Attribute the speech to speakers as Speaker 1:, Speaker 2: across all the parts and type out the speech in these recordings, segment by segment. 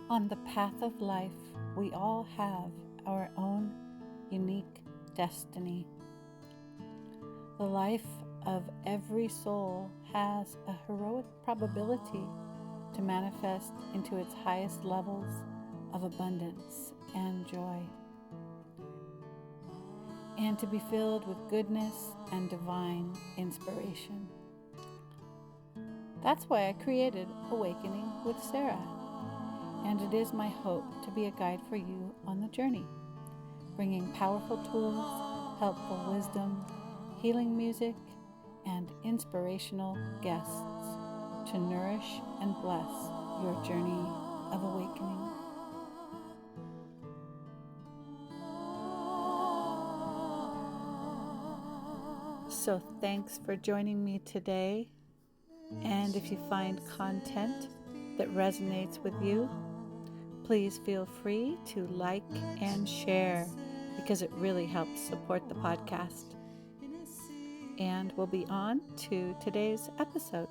Speaker 1: On the path of life, we all have our own unique destiny. The life of every soul has a heroic probability to manifest into its highest levels of abundance and joy, and to be filled with goodness and divine inspiration. That's why I created Awakening with Sarah, and it is my hope to be a guide for you on the journey, bringing powerful tools, helpful wisdom, healing music, and inspirational guests to nourish and bless your journey of awakening. So thanks for joining me today. And if you find content that resonates with you, please feel free to like and share because it really helps support the podcast. And we'll be on to today's episode.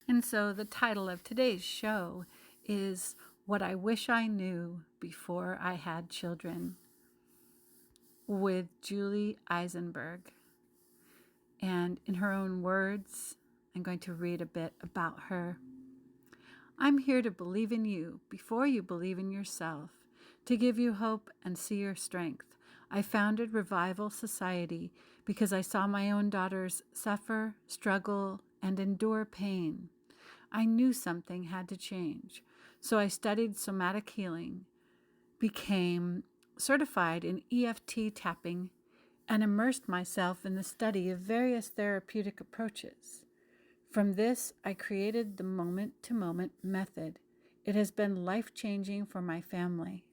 Speaker 1: And so the title of today's show is What I Wish I Knew Before I Had Children with Julie Eisenberg. And in her own words, I'm going to read a bit about her. I'm here to believe in you before you believe in yourself, to give you hope and see your strength. I founded Revival Society because I saw my own daughters suffer, struggle, and endure pain. I knew something had to change, so I studied somatic healing, became certified in EFT tapping, and immersed myself in the study of various therapeutic approaches. From this, I created the moment-to-moment method. It has been life-changing for my family,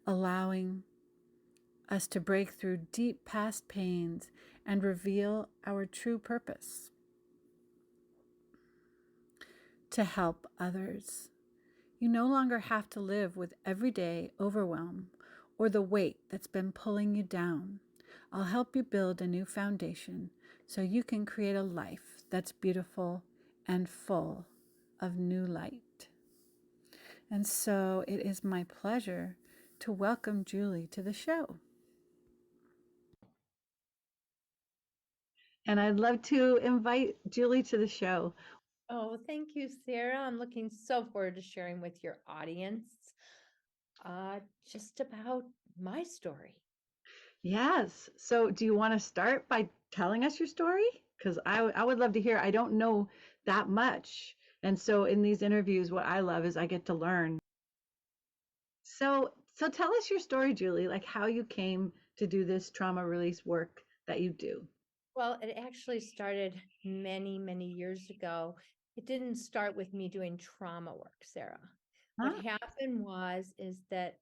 Speaker 1: allowing us to break through deep past pains and reveal our true purpose: to help others. You no longer have to live with everyday overwhelm or the weight that's been pulling you down. I'll help you build a new foundation so you can create a life that's beautiful and full of new light. And so it is my pleasure to welcome Julie to the show. And I'd love to invite Julie to the show.
Speaker 2: Oh, thank you, Sarah. I'm looking so forward to sharing with your audience just about my story.
Speaker 1: Yes. So do you want to start by telling us your story? Because I would love to hear. I don't know that much. And so in these interviews, what I love is I get to learn. So tell us your story, Julie, like how you came to do this trauma release work that you do.
Speaker 2: Well, it actually started many, many years ago. It didn't start with me doing trauma work, Sarah. What happened is that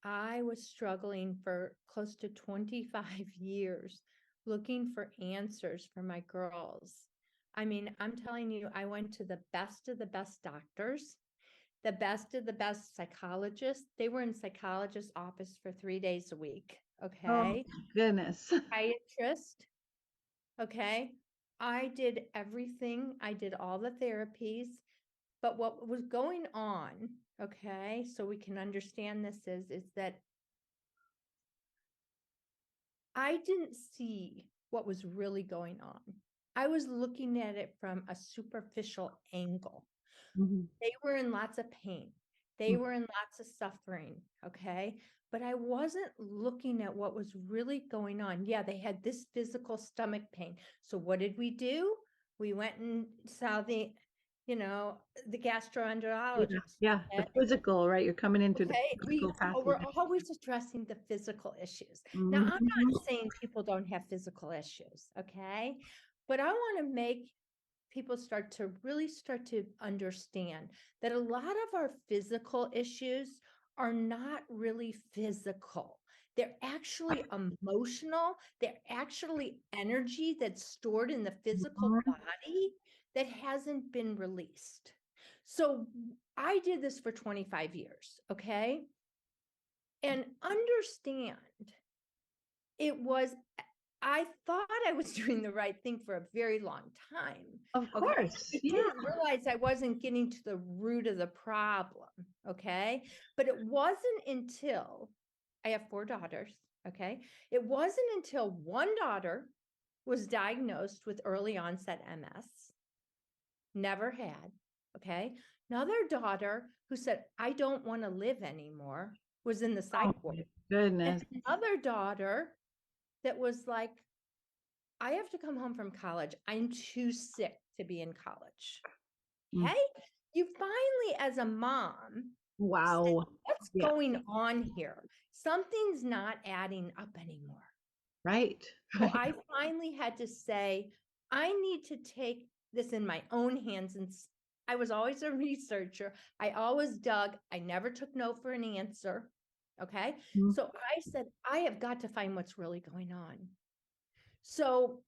Speaker 2: I was struggling for close to 25 years looking for answers for my girls. I mean, I'm telling you, I went to the best of the best doctors, the best of the best psychologists. They were in psychologist's office for 3 days a week. Okay.
Speaker 1: Oh, goodness.
Speaker 2: Psychiatrist. Okay. I did everything. I did all the therapies. But what was going on, okay, so we can understand this is that I didn't see what was really going on. I was looking at it from a superficial angle.
Speaker 1: Mhm.
Speaker 2: They were in lots of pain. They were in lots of suffering, okay? But I wasn't looking at what was really going on. Yeah, they had this physical stomach pain. So what did we do? We went and saw the gastroenterologist.
Speaker 1: Yeah, the physical, right? You're coming in through the
Speaker 2: Okay,
Speaker 1: physical
Speaker 2: we're
Speaker 1: pathway.
Speaker 2: always addressing the physical issues. Now, I'm
Speaker 1: Mhm.
Speaker 2: not saying people don't have physical issues, okay? But I want to make people start to understand that a lot of our physical issues are not really physical. They're actually emotional. They're actually energy that's stored in the physical body that hasn't been released. So I did this for 25 years, okay? And understand I thought I was doing the right thing for a very long time.
Speaker 1: Of
Speaker 2: Okay.
Speaker 1: course.
Speaker 2: I
Speaker 1: Yeah.
Speaker 2: didn't realize I wasn't getting to the root of the problem. Okay. But it wasn't until I have 4 daughters. Okay. It wasn't until one daughter was diagnosed with early onset MS, never had. Okay. Another daughter who said, I don't want to live anymore, was in the
Speaker 1: Oh
Speaker 2: psych ward.
Speaker 1: my
Speaker 2: And
Speaker 1: goodness.
Speaker 2: another daughter that was like, I have to come home from college. I'm too sick to be in college.
Speaker 1: Mm.
Speaker 2: Okay. You finally, as a mom, said,
Speaker 1: Wow.
Speaker 2: what's
Speaker 1: Yeah.
Speaker 2: going on here? Something's not adding up anymore.
Speaker 1: Right.
Speaker 2: So
Speaker 1: Right.
Speaker 2: I finally had to say, I need to take this in my own hands. And I was always a researcher. I always dug. I never took no for an answer. Okay.
Speaker 1: Mm.
Speaker 2: So I said, I have got to find what's really going on. So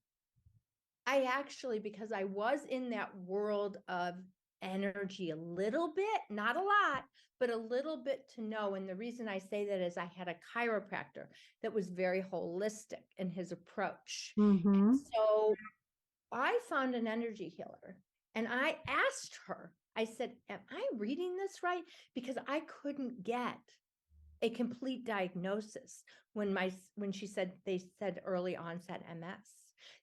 Speaker 2: I actually, because I was in that world of energy a little bit, not a lot, but a little bit to know. And the reason I say that is I had a chiropractor that was very holistic in his approach.
Speaker 1: Mm-hmm.
Speaker 2: So I found an energy healer and I asked her, I said, am I reading this right? Because I couldn't get a complete diagnosis when she said, they said early onset MS.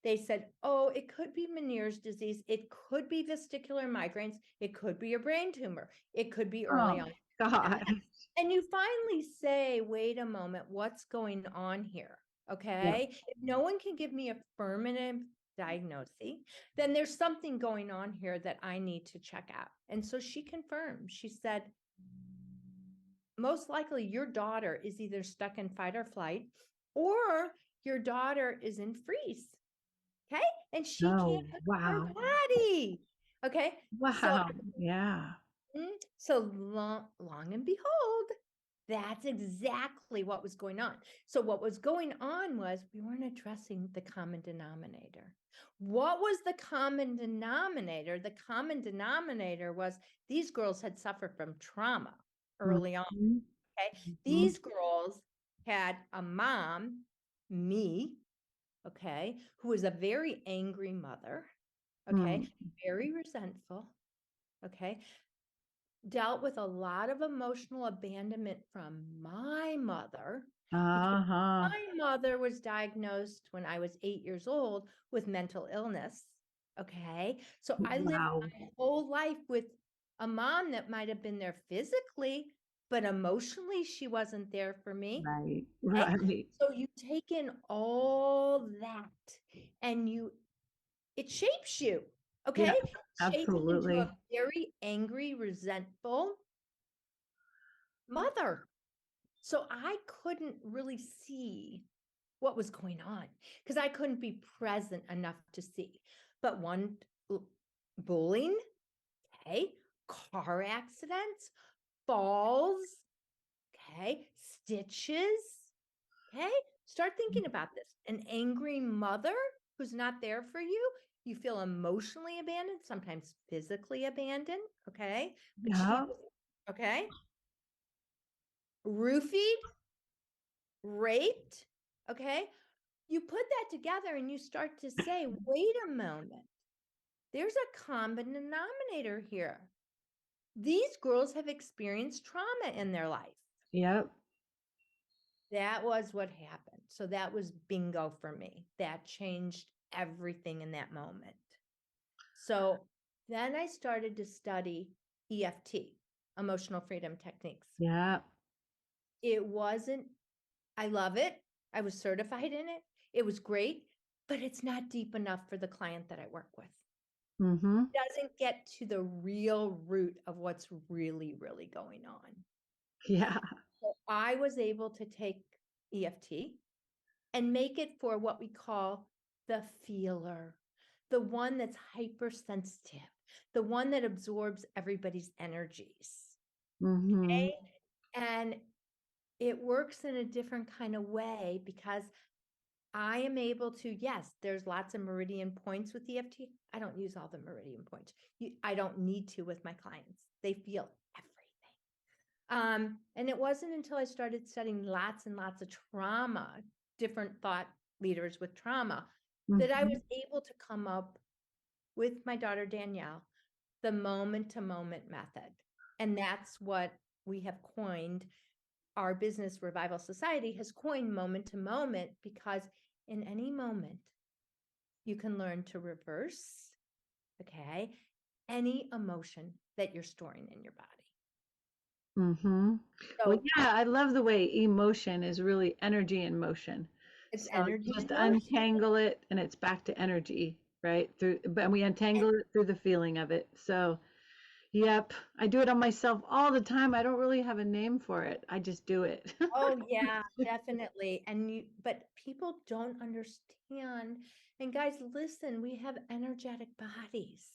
Speaker 2: They said, oh, it could be Meniere's disease. It could be vestibular migraines. It could be a brain tumor. It could be early
Speaker 1: Oh
Speaker 2: on.
Speaker 1: God.
Speaker 2: And you finally say, wait a moment, what's going on here? Okay.
Speaker 1: Yeah.
Speaker 2: If no one can give me a affirmative diagnosis, then there's something going on here that I need to check out. And so she confirmed, she said, most likely your daughter is either stuck in fight or flight, or your daughter is in freeze. Okay. And she
Speaker 1: Oh,
Speaker 2: can't move her
Speaker 1: wow.
Speaker 2: body. Okay. So,
Speaker 1: Wow. Yeah.
Speaker 2: so long and behold, that's exactly what was going on. So what was going on was we weren't addressing the common denominator. What was the common denominator? The common denominator was these girls had suffered from trauma early on.
Speaker 1: Mhm.
Speaker 2: Okay.
Speaker 1: Mhm.
Speaker 2: These girls had a mom, me, okay, who was a very angry mother, okay,
Speaker 1: Mm.
Speaker 2: very resentful, okay, dealt with a lot of emotional abandonment from my mother because
Speaker 1: Uh-huh.
Speaker 2: my mother was diagnosed when I was 8 years old with mental illness. Okay. So I lived
Speaker 1: Wow.
Speaker 2: my whole life with a mom that might have been there physically, but emotionally, she wasn't there for me.
Speaker 1: Right.
Speaker 2: Okay.
Speaker 1: Right.
Speaker 2: So you take in all that and it shapes you.
Speaker 1: Yeah,
Speaker 2: Okay. Shapes you into a
Speaker 1: absolutely.
Speaker 2: very angry, resentful mother. So I couldn't really see what was going on because I couldn't be present enough to see. But bullying, okay, car accidents, falls, okay, stitches, okay. Start thinking about this. An angry mother who's not there for you. You feel emotionally abandoned, sometimes physically abandoned, okay. But she
Speaker 1: Yeah.
Speaker 2: was, okay, roofied, raped, okay. You put that together and you start to say, wait a moment, there's a common denominator here. These girls have experienced trauma in their life.
Speaker 1: Yep.
Speaker 2: That was what happened. So that was bingo for me. That changed everything in that moment. So then I started to study EFT, emotional freedom techniques.
Speaker 1: Yep.
Speaker 2: It wasn't, I love it. I was certified in it. It was great, but it's not deep enough for the client that I work with.
Speaker 1: Mm-hmm.
Speaker 2: Doesn't get to the real root of what's really, really going on.
Speaker 1: Yeah.
Speaker 2: So I was able to take EFT and make it for what we call the feeler, the one that's hypersensitive, the one that absorbs everybody's energies.
Speaker 1: Mm-hmm.
Speaker 2: Okay. And it works in a different kind of way because I am able to, yes, there's lots of meridian points with EFT. I don't use all the meridian points. I don't need to with my clients. They feel everything. And it wasn't until I started studying lots and lots of trauma, different thought leaders with trauma, that I
Speaker 1: Mhm.
Speaker 2: was able to come up with my daughter Danielle, the moment to moment method. And that's what we have coined. Our business, Revival Society, has coined moment to moment, because in any moment you can learn to reverse, okay, any emotion that you're storing in your body.
Speaker 1: Well,
Speaker 2: So
Speaker 1: yeah, I love the way emotion is really energy in motion.
Speaker 2: it's
Speaker 1: So
Speaker 2: energy
Speaker 1: just
Speaker 2: in motion.
Speaker 1: untangle it and it's back to energy, right? But we untangle it through the feeling of it. So, yep, I do it on myself all the time. I don't really have a name for it. I just do it.
Speaker 2: Oh yeah, definitely. But people don't understand. And guys, listen, we have energetic bodies.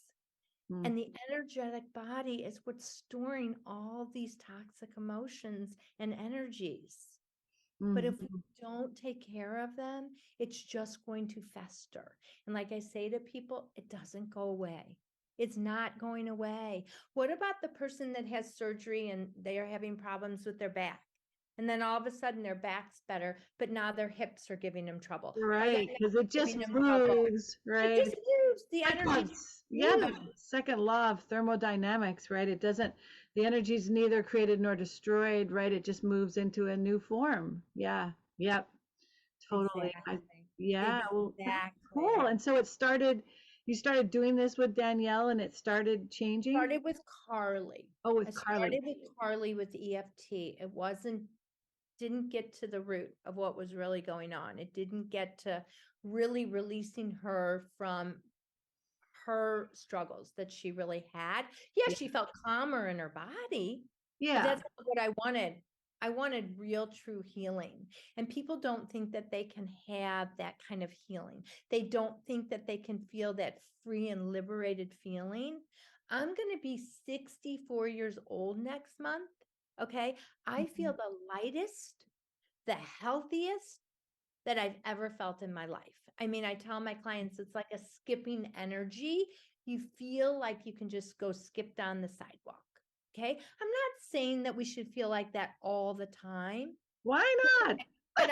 Speaker 1: Mm,
Speaker 2: And the energetic body is what's storing all these toxic emotions and energies. But if we
Speaker 1: mhm.
Speaker 2: don't take care of them, it's just going to fester. And like I say to people, it doesn't go away. It's not going away. What about the person that has surgery and they are having problems with their back? And then all of a sudden their back's better, but now their hips are giving them trouble. Or their
Speaker 1: Right,
Speaker 2: neck
Speaker 1: because it
Speaker 2: is
Speaker 1: just
Speaker 2: giving them trouble.
Speaker 1: moves,
Speaker 2: It
Speaker 1: right?
Speaker 2: just moves. The
Speaker 1: Second
Speaker 2: energy just
Speaker 1: yeah, the
Speaker 2: moves.
Speaker 1: second law of thermodynamics, right? It doesn't, the energy is neither created nor destroyed, right? It just moves into a new form. Yeah, yep, totally.
Speaker 2: Exactly.
Speaker 1: Yeah, well, that's cool.
Speaker 2: Exactly.
Speaker 1: And so you started doing this with Danielle and it started changing?
Speaker 2: Started with Carly.
Speaker 1: Oh,
Speaker 2: I
Speaker 1: with Carly.
Speaker 2: started with Carly with EFT. Didn't get to the root of what was really going on. It didn't get to really releasing her from her struggles that she really had. Yeah,
Speaker 1: Yeah.
Speaker 2: she felt calmer in her body, but
Speaker 1: Yeah.
Speaker 2: that's not what I wanted. I wanted real, true healing. And people don't think that they can have that kind of healing. They don't think that they can feel that free and liberated feeling. I'm going to be 64 years old next month. Okay. I feel
Speaker 1: Mhm.
Speaker 2: the lightest, the healthiest that I've ever felt in my life. I mean, I tell my clients it's like a skipping energy. You feel like you can just go skip down the sidewalk. Okay. I'm not saying that we should feel like that all the time,
Speaker 1: Why not?
Speaker 2: but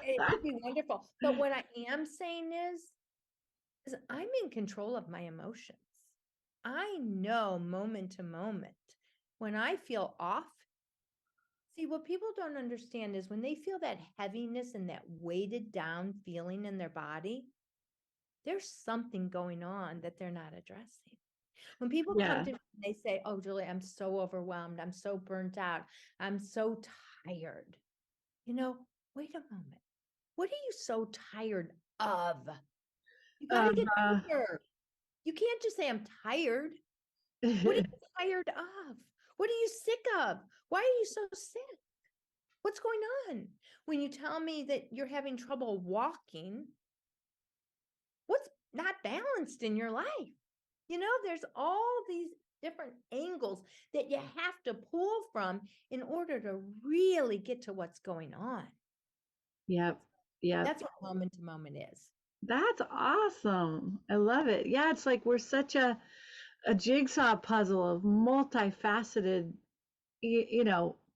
Speaker 2: it would be wonderful. But what I am saying is I'm in control of my emotions. I know moment to moment when I feel off. See, what people don't understand is when they feel that heaviness and that weighted down feeling in their body, there's something going on that they're not addressing. When people come
Speaker 1: Yeah.
Speaker 2: to me and they say, "Oh, Julie, I'm so overwhelmed. I'm so burnt out. I'm so tired." You know, wait a moment. What are you so tired of? You got to get
Speaker 1: Uh,
Speaker 2: deeper. You can't just say, "I'm tired." What are you tired of? What are you sick of? Why are you so sick? What's going on? When you tell me that you're having trouble walking, what's not balanced in your life? You know, there's all these different angles that you have to pull from in order to really get to what's going on.
Speaker 1: yep. Yep.
Speaker 2: That's what moment to moment is.
Speaker 1: That's awesome. I love it. Yeah, it's like we're such a jigsaw puzzle of multifaceted,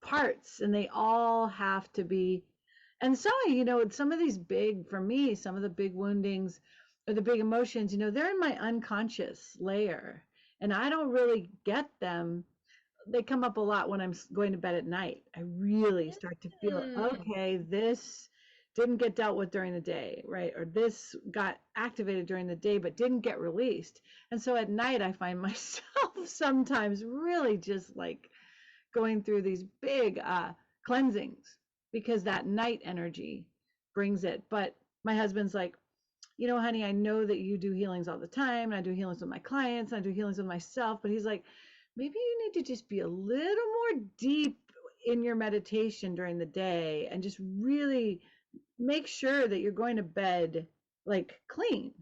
Speaker 1: parts, and they all have to be. And so, some of these big, for me, some of the big woundings or the big emotions, they're in my unconscious layer, and I don't really get them. They come up a lot when I'm going to bed at night. I really start to feel,
Speaker 2: Mm.
Speaker 1: okay, this didn't get dealt with during the day, right? Or this got activated during the day but didn't get released. And so at night, I find myself sometimes really just like going through these big cleansings because that night energy brings it. But my husband's like, honey, I know that you do healings all the time, and I do healings with my clients, and I do healings with myself. But he's like, maybe you need to just be a little more deep in your meditation during the day and just really make sure that you're going to bed like clean,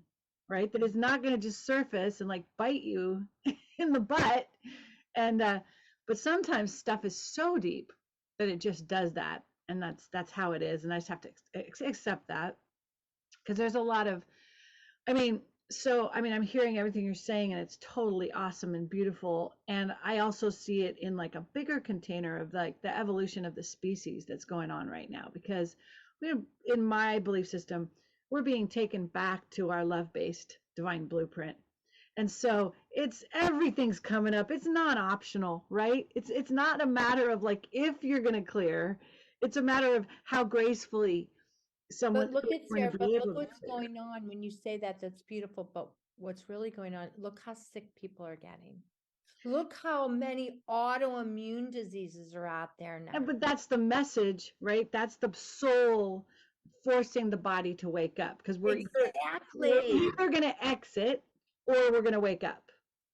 Speaker 1: right? That it's not going to just surface and like bite you in the butt. And, but sometimes stuff is so deep that it just does that. And that's how it is. And I just have to accept that because there's a lot of, I'm hearing everything you're saying, and it's totally awesome and beautiful. And I also see it in like a bigger container of like the evolution of the species that's going on right now. Because in my belief system, we're being taken back to our love-based divine blueprint. And so it's everything's coming up. It's not optional, right? It's not a matter of like if you're going to clear. It's a matter of how gracefully someone
Speaker 2: But look
Speaker 1: is
Speaker 2: at
Speaker 1: going
Speaker 2: Sarah,
Speaker 1: to
Speaker 2: but
Speaker 1: be
Speaker 2: look
Speaker 1: able to
Speaker 2: what's
Speaker 1: clear.
Speaker 2: going on when you say that, that's beautiful. But what's really going on, look how sick people are getting. Look how many autoimmune diseases are out there now.
Speaker 1: And but that's the message, right? That's the soul forcing the body to wake up because we're
Speaker 2: Exactly.
Speaker 1: either going to exit or we're going to wake up.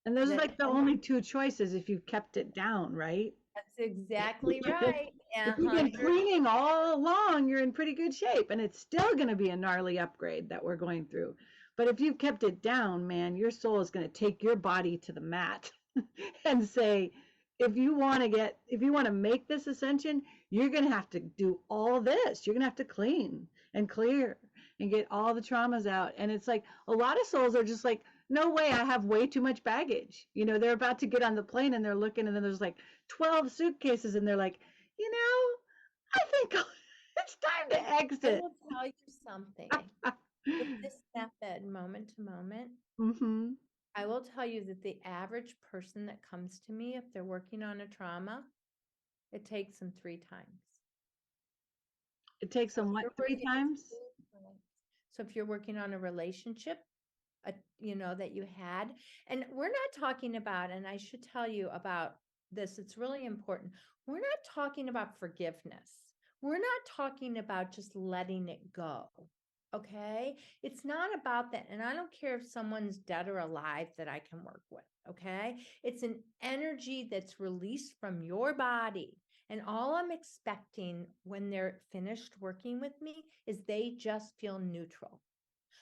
Speaker 1: And those are
Speaker 2: That,
Speaker 1: like the
Speaker 2: and
Speaker 1: only two choices if you've kept it down, right?
Speaker 2: that's exactly right.
Speaker 1: If you've been
Speaker 2: 100.
Speaker 1: cleaning all along, you're in pretty good shape, and it's still going to be a gnarly upgrade that we're going through. But if you've kept it down, man, your soul is going to take your body to the mat and say, if you want to make this ascension, you're going to have to do all this. You're going to have to clean and clear and get all the traumas out. And it's like a lot of souls are just like, no way, I have way too much baggage. They're about to get on the plane and they're looking, and then there's like 12 suitcases, and they're like, I think it's time to
Speaker 2: I
Speaker 1: exit.
Speaker 2: will tell you something. With this method, moment to moment,
Speaker 1: Mm-hmm.
Speaker 2: I will tell you that the average person that comes to me, if they're working on a trauma, it takes them 3 times.
Speaker 1: It takes
Speaker 2: So if
Speaker 1: them what,
Speaker 2: you're
Speaker 1: three
Speaker 2: working,
Speaker 1: times?
Speaker 2: so if you're working on a relationship, that you had, and we're not talking about, and I should tell you about this, it's really important. We're not talking about forgiveness. We're not talking about just letting it go. Okay. It's not about that. And I don't care if someone's dead or alive that I can work with. Okay. It's an energy that's released from your body. And all I'm expecting when they're finished working with me is they just feel neutral.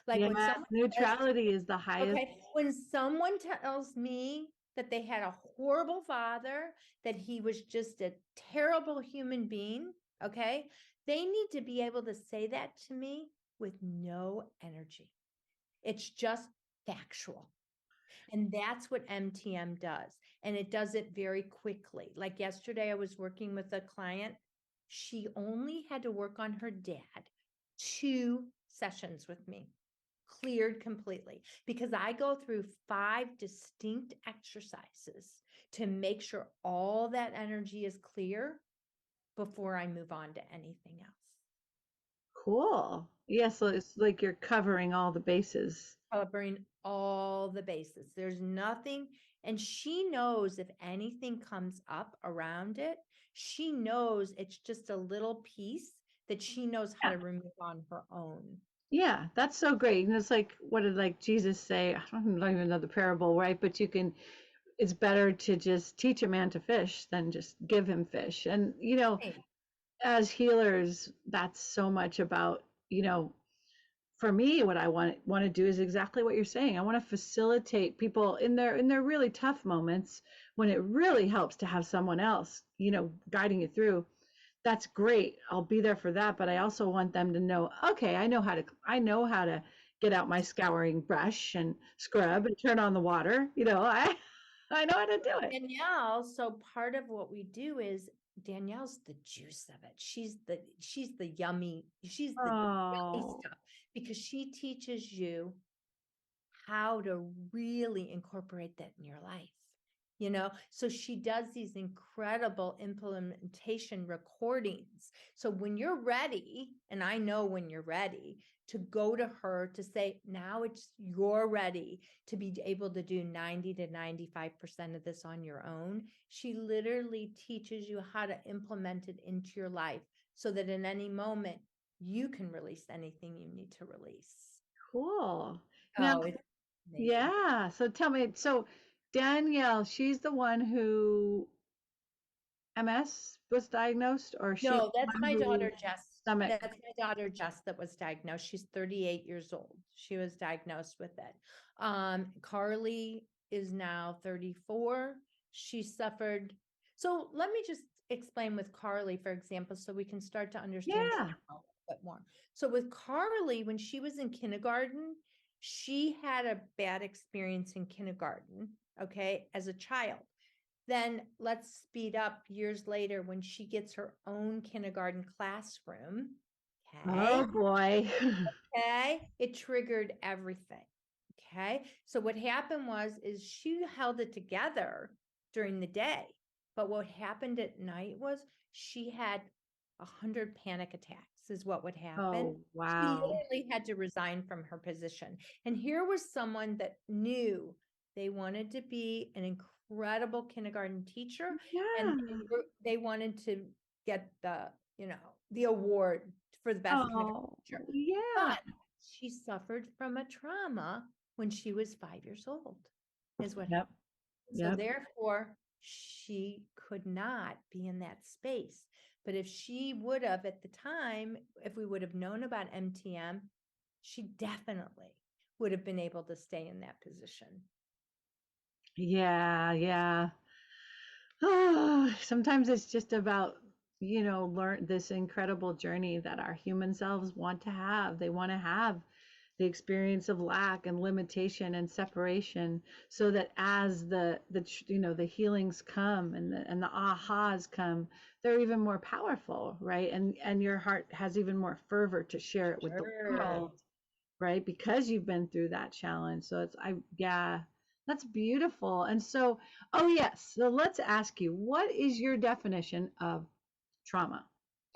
Speaker 2: Like when
Speaker 1: Yeah,
Speaker 2: someone says,
Speaker 1: neutrality is the highest.
Speaker 2: okay, when someone tells me that they had a horrible father, that he was just a terrible human being, okay, they need to be able to say that to me with no energy. It's just factual. And that's what MTM does. And it does it very quickly. Like yesterday, I was working with a client. She only had to work on her dad 2 sessions with me, cleared completely, because I go through 5 distinct exercises to make sure all that energy is clear before I move on to anything else.
Speaker 1: Cool. Yeah, so it's like you're covering all the bases.
Speaker 2: Covering all the bases. There's nothing, and she knows if anything comes up around it, she knows it's just a little piece that she knows how
Speaker 1: Yeah.
Speaker 2: to remove on her own.
Speaker 1: Yeah, that's so great. And it's like, what did like Jesus say? I don't even know the parable, right? But it's better to just teach a man to fish than just give him fish. And,
Speaker 2: Right.
Speaker 1: as healers, that's so much about, for me, what I want to do is exactly what you're saying. I want to facilitate people in their really tough moments when it really helps to have someone else, guiding you through. That's great. I'll be there for that, but I also want them to know, okay, I know how to get out my scouring brush and scrub and turn on the water. I know how to do it.
Speaker 2: Danielle, so part of what we do is Danielle's the juice of it. She's the yummy, she's the yummy
Speaker 1: Oh,
Speaker 2: stuff, because she teaches you how to really incorporate that in your life. So she does these incredible implementation recordings. So when you're ready, and I know when you're ready to go to her to say, now you're ready to be able to do 90 to 95% of this on your own. She literally teaches you how to implement it into your life so that in any moment you can release anything you need to release.
Speaker 1: cool. Now,
Speaker 2: Oh, it's amazing.
Speaker 1: yeah. So tell me, so Danielle, she's the one who MS was diagnosed, or she's
Speaker 2: No,
Speaker 1: the
Speaker 2: that's
Speaker 1: one
Speaker 2: my daughter,
Speaker 1: who
Speaker 2: Jess.
Speaker 1: stomach.
Speaker 2: That's my daughter, Jess, that was diagnosed. She's 38 years old. She was diagnosed with it. Carly is now 34. She suffered. So let me just explain with Carly, for example, so we can start to understand
Speaker 1: Yeah.
Speaker 2: trauma a little bit more. So with Carly, when she was in kindergarten, she had a bad experience in kindergarten, okay, as a child. Then let's speed up years later when she gets her own kindergarten classroom. Okay.
Speaker 1: Oh boy.
Speaker 2: Okay. It triggered everything. Okay. So what happened is she held it together during the day. But what happened at night was she had 100 panic attacks is what would happen.
Speaker 1: Oh,
Speaker 2: She
Speaker 1: wow.
Speaker 2: literally had to resign from her position. And here was someone that knew they wanted to be an incredible kindergarten teacher, and
Speaker 1: Yeah.
Speaker 2: they wanted to get the award for the best kindergarten
Speaker 1: Oh,
Speaker 2: teacher.
Speaker 1: yeah.
Speaker 2: But she suffered from a trauma when she was 5 years old, is what happened.
Speaker 1: Yep.
Speaker 2: So
Speaker 1: Yep.
Speaker 2: therefore, she could not be in that space. But if she would have at the time, if we would have known about MTM, she definitely would have been able to stay in that position.
Speaker 1: Yeah. Yeah. Oh, sometimes it's just about, learn this incredible journey that our human selves want to have. They want to have the experience of lack and limitation and separation, so that as the healings come and the ahas come, they're even more powerful, right? And your heart has even more fervor to share it with the
Speaker 2: Sure.
Speaker 1: world, right? Because you've been through that challenge. So yeah, that's beautiful. And so, oh yes, so let's ask you, what is your definition of trauma?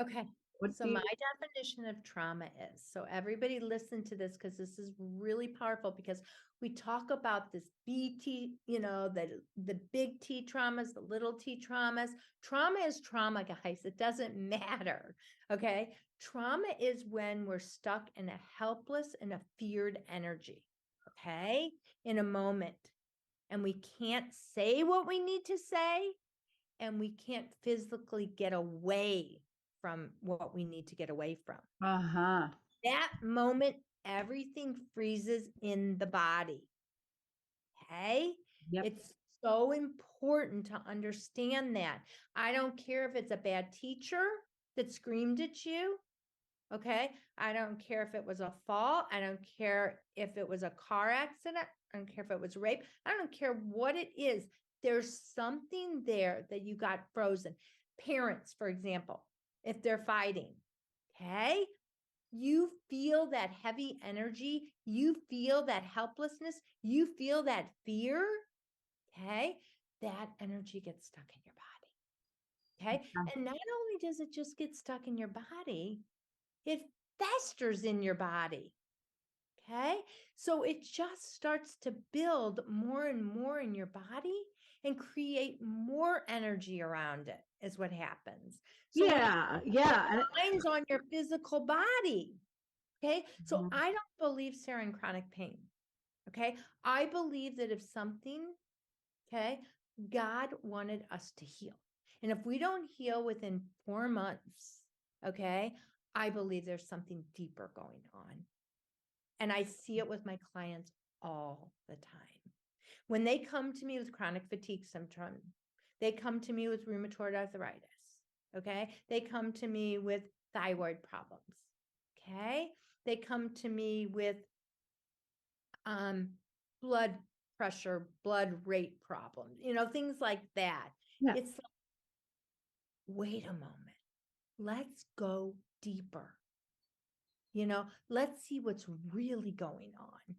Speaker 2: Okay.
Speaker 1: What
Speaker 2: So
Speaker 1: do you,
Speaker 2: my definition of trauma is, so everybody listen to this because this is really powerful, because we talk about this BT, the big T traumas, the little T traumas. Trauma is trauma, guys. It doesn't matter. Okay. Trauma is when we're stuck in a helpless and a feared energy. Okay. In a moment. And we can't say what we need to say, and we can't physically get away from what we need to get away from.
Speaker 1: uh-huh.
Speaker 2: That moment, everything freezes in the body. Okay.
Speaker 1: Yep.
Speaker 2: It's so important to understand that. I don't care if it's a bad teacher that screamed at you. Okay. I don't care if it was a fall. I don't care if it was a car accident. I don't care if it was rape. I don't care what it is. There's something there that you got frozen. Parents, for example, if they're fighting, okay, you feel that heavy energy, you feel that helplessness, you feel that fear, okay, that energy gets stuck in your body, okay? And not only does it just get stuck in your body, it festers in your body. Okay. So it just starts to build more and more in your body and create more energy around it, is what happens. So it
Speaker 1: Yeah. Yeah.
Speaker 2: binds on your physical body. Okay. So
Speaker 1: Mhm.
Speaker 2: I don't believe, Sarah, in chronic pain. Okay. I believe that if something, okay, God wanted us to heal. And if we don't heal within 4 months, okay, I believe there's something deeper going on. And I see it with my clients all the time. When they come to me with chronic fatigue syndrome, they come to me with rheumatoid arthritis. Okay. They come to me with thyroid problems. Okay. They come to me with blood pressure, blood rate problems, things like that.
Speaker 1: Yeah.
Speaker 2: It's like, wait a moment. Let's go deeper. Let's see what's really going on.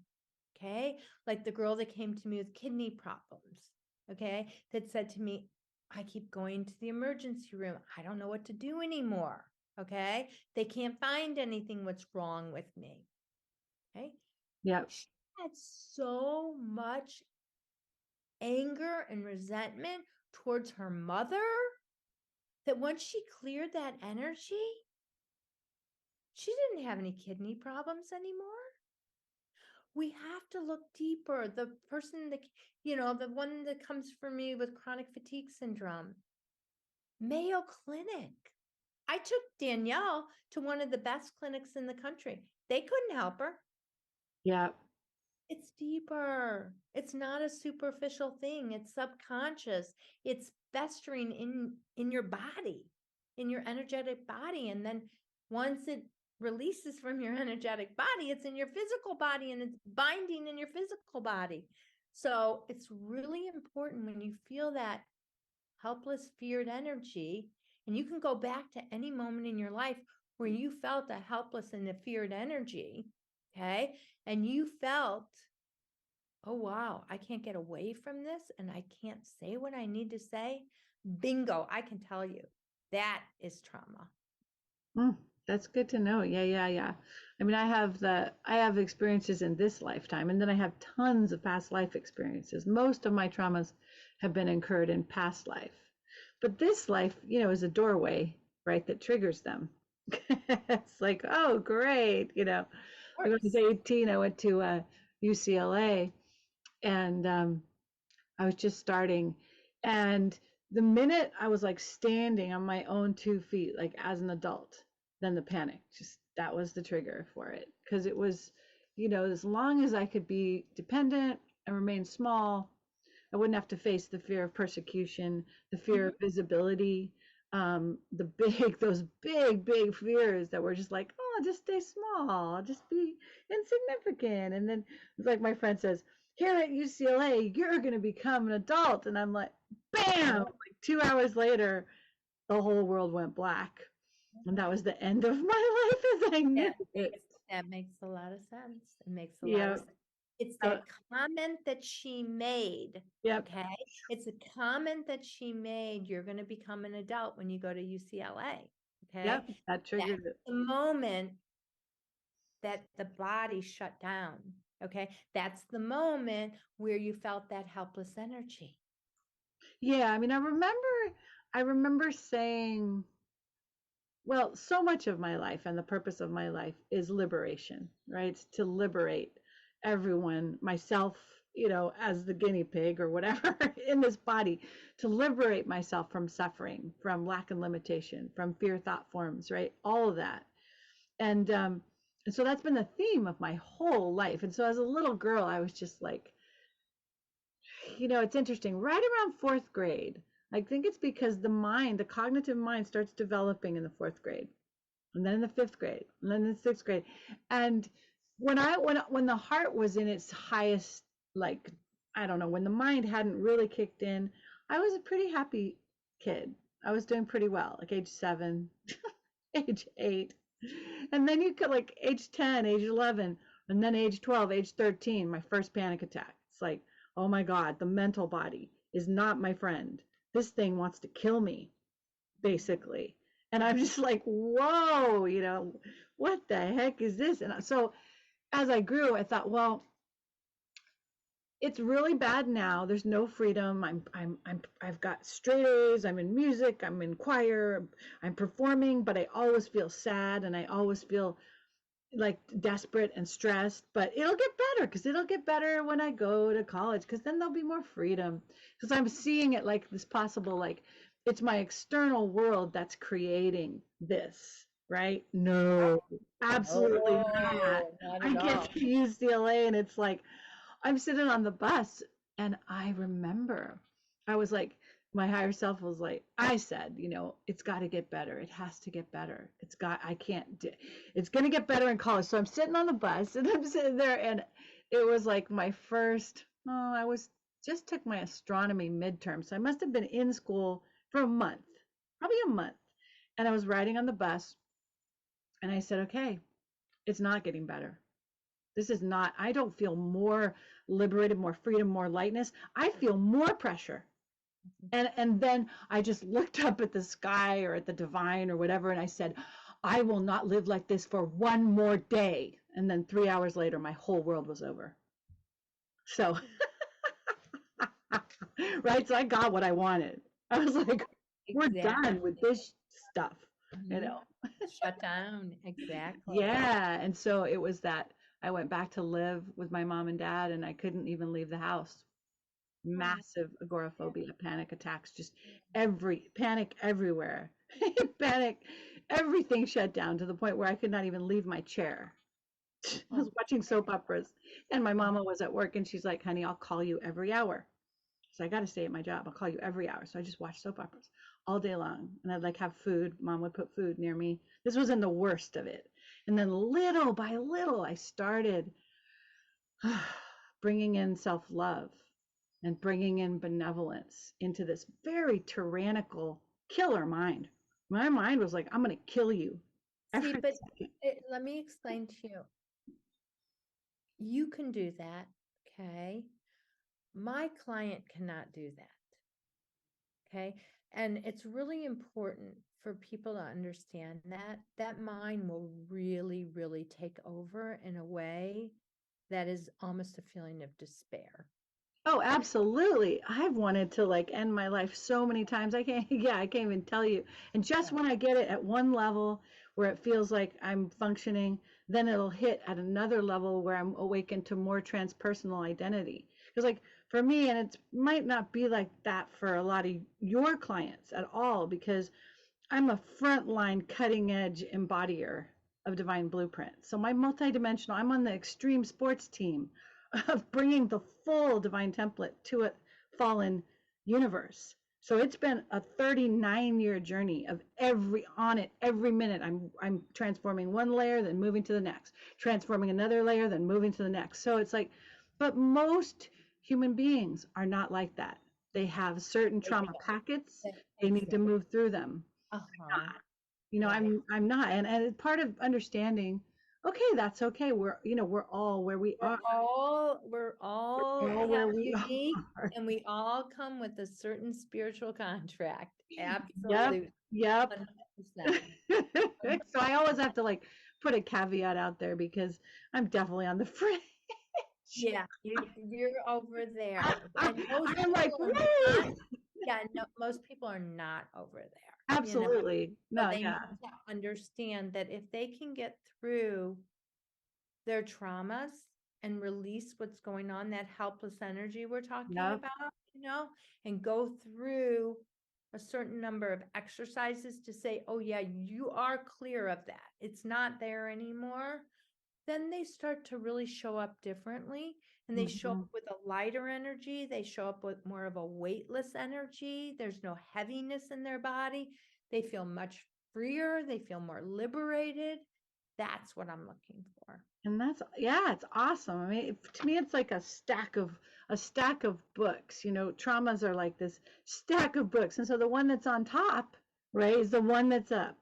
Speaker 2: Okay. Like the girl that came to me with kidney problems. Okay. That said to me, I keep going to the emergency room. I don't know what to do anymore. Okay. They can't find anything what's wrong with me. Okay.
Speaker 1: Yep.
Speaker 2: She had so much anger and resentment towards her mother that once she cleared that energy, she didn't have any kidney problems anymore. We have to look deeper. The person that, the one that comes for me with chronic fatigue syndrome, Mayo Clinic. I took Danielle to one of the best clinics in the country. They couldn't help her.
Speaker 1: Yep.
Speaker 2: It's deeper. It's not a superficial thing. It's subconscious. It's festering in your body, in your energetic body. And then once it releases from your energetic body, it's in your physical body and it's binding in your physical body. So it's really important when you feel that helpless, feared energy, and you can go back to any moment in your life where you felt a helpless and a feared energy, okay? And you felt, oh, wow, I can't get away from this and I can't say what I need to say. Bingo, I can tell you that is trauma.
Speaker 3: That's good to know. Yeah. I mean, I have experiences in this lifetime, and then I have tons of past life experiences. Most of my traumas have been incurred in past life. But this life, is a doorway, right, that triggers them. It's like, oh, great. Like when I was 18, I went to UCLA, and I was just starting. And the minute I was like standing on my own 2 feet, like as an adult, then the panic, just that was the trigger for it. Because it was, as long as I could be dependent and remain small, I wouldn't have to face the fear of persecution, the fear of visibility, those big fears that were just like, oh, just stay small, just be insignificant. And then, like my friend says, here at UCLA, you're going to become an adult. And I'm like, bam, like 2 hours later, the whole world went black. And that was the end of my life as I knew it.
Speaker 2: That makes a lot of sense. It makes a lot of sense. It's that comment that she made.
Speaker 3: Yep.
Speaker 2: Okay. It's a comment that she made. You're going to become an adult when you go to UCLA. Okay.
Speaker 3: Yep. That triggered it.
Speaker 2: The moment that the body shut down. Okay. That's the moment where you felt that helpless energy.
Speaker 3: Yeah. I mean, I remember saying, well, so much of my life and the purpose of my life is liberation, right? It's to liberate everyone, myself, as the guinea pig or whatever in this body, to liberate myself from suffering, from lack and limitation, from fear thought forms, right? All of that. And so that's been the theme of my whole life. And so as a little girl, I was just like, it's interesting. Right around fourth grade, I think it's because the cognitive mind starts developing in the fourth grade, and then in the fifth grade, and then in the sixth grade. And when the heart was in its highest, like, I don't know, when the mind hadn't really kicked in, I was a pretty happy kid. I was doing pretty well, like age 7, age 8. And then you could like age 10, age 11, and then age 12, age 13, my first panic attack. It's like, oh my God, the mental body is not my friend. This thing wants to kill me, basically. And I'm just like, whoa, what the heck is this? And so as I grew, I thought, well, it's really bad now. There's no freedom. I've got straight A's. I'm in music. I'm in choir. I'm performing, but I always feel sad and I always feel like desperate and stressed. But it'll get better because it'll get better when I go to college, because then there'll be more freedom. Because I'm seeing it like this possible, like it's my external world that's creating this. Right? No, absolutely not. I get to UCLA and it's like, I'm sitting on the bus and I remember I was like, my higher self was like, I said, it's got to get better. It has to get better. It's going to get better in college. So I'm sitting on the bus and I'm sitting there and it was like my first, just took my astronomy midterm. So I must have been in school for a month, probably a month. And I was riding on the bus and I said, okay, it's not getting better. This is not, I don't feel more liberated, more freedom, more lightness. I feel more pressure. And then I just looked up at the sky or at the divine or whatever, and I said, I will not live like this for one more day. And then 3 hours later, my whole world was over. So, right? So I got what I wanted. I was like, we're done with this stuff,
Speaker 2: Shut down. Exactly.
Speaker 3: Yeah. And so it was that I went back to live with my mom and dad, and I couldn't even leave the house. Massive agoraphobia, panic attacks, just panic everywhere. Panic, everything shut down to the point where I could not even leave my chair. I was watching soap operas, and my mama was at work, and she's like, honey, I'll call you every hour. So I got to stay at my job. I'll call you every hour. So I just watched soap operas all day long, and I'd like have food. Mom would put food near me. This was in the worst of it. And then little by little, I started bringing in self-love and bringing in benevolence into this very tyrannical killer mind. My mind was like, I'm going to kill you
Speaker 2: See,
Speaker 3: every
Speaker 2: but
Speaker 3: second.
Speaker 2: let me explain to you. You can do that, okay? My client cannot do that, okay? And it's really important for people to understand that mind will really, really take over in a way that is almost a feeling of despair.
Speaker 3: Oh, absolutely. I've wanted to like end my life so many times. I can't, yeah, I can't even tell you. And just
Speaker 2: Yeah.
Speaker 3: when I get it at one level where it feels like I'm functioning, then it'll hit at another level where I'm awakened to more transpersonal identity. Because like for me, and it might not be like that for a lot of your clients at all, because I'm a frontline cutting edge embodier of divine blueprint. So my multidimensional, I'm on the extreme sports team of bringing the full divine template to a fallen universe. So it's been a 39-year journey of every minute I'm transforming one layer, then moving to the next, transforming another layer, then moving to the next. So it's like, but most human beings are not like that. They have certain trauma packets. They need to move through them.
Speaker 2: Uh-huh.
Speaker 3: You know,
Speaker 2: Yeah.
Speaker 3: I'm not, and it's part of understanding, okay, that's okay. We're all where we are.
Speaker 2: We're all
Speaker 3: We're all where
Speaker 2: have
Speaker 3: we
Speaker 2: unique,
Speaker 3: are.
Speaker 2: and we all come with a certain spiritual contract.
Speaker 3: Yep,
Speaker 2: Absolutely.
Speaker 3: yep.
Speaker 2: 100%.
Speaker 3: So I always have to like put a caveat out there because I'm definitely on the fringe.
Speaker 2: Yeah, you're over there. And most
Speaker 3: I'm like,
Speaker 2: people are not,
Speaker 3: woo!
Speaker 2: yeah, no, most people are not over there,
Speaker 3: Absolutely.
Speaker 2: but
Speaker 3: No,
Speaker 2: they
Speaker 3: yeah.
Speaker 2: need to understand that if they can get through their traumas and release what's going on, that helpless energy we're talking
Speaker 3: Yep.
Speaker 2: about, and go through a certain number of exercises to say, oh yeah, you are clear of that. It's not there anymore. Then they start to really show up differently, and they show up
Speaker 3: Mhm.
Speaker 2: with a lighter energy. They show up with more of a weightless energy. There's no heaviness in their body. They feel much freer. They feel more liberated. That's what I'm looking for.
Speaker 3: And that's, yeah, it's awesome. I mean, to me, it's like a stack of books. Traumas are like this stack of books, and so the one that's on top, right, is the one that's up.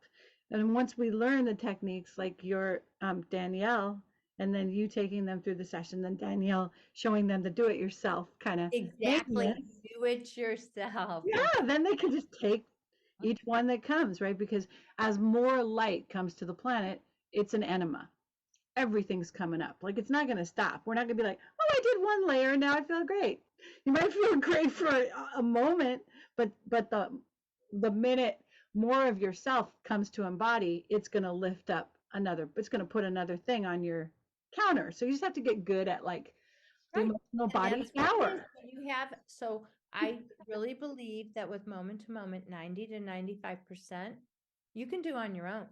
Speaker 3: And once we learn the techniques, like your Danielle, and then you taking them through the session, then Danielle showing them the do-it-yourself kind of
Speaker 2: Exactly. Do it yourself.
Speaker 3: yeah, then they can just take each one that comes, right? Because as more light comes to the planet, it's an enema. Everything's coming up. Like it's not going to stop. We're not going to be like, oh, I did one layer and now I feel great. You might feel great for a moment, but the minute more of yourself comes to embody, it's going to lift up another. It's going to put another thing on your counter. So you just have to get good at like the
Speaker 2: Right.
Speaker 3: emotional
Speaker 2: And
Speaker 3: body
Speaker 2: that's what it is.
Speaker 3: power.
Speaker 2: You have, so I really believe that with moment to moment, 90 to 95%, you can do on your own.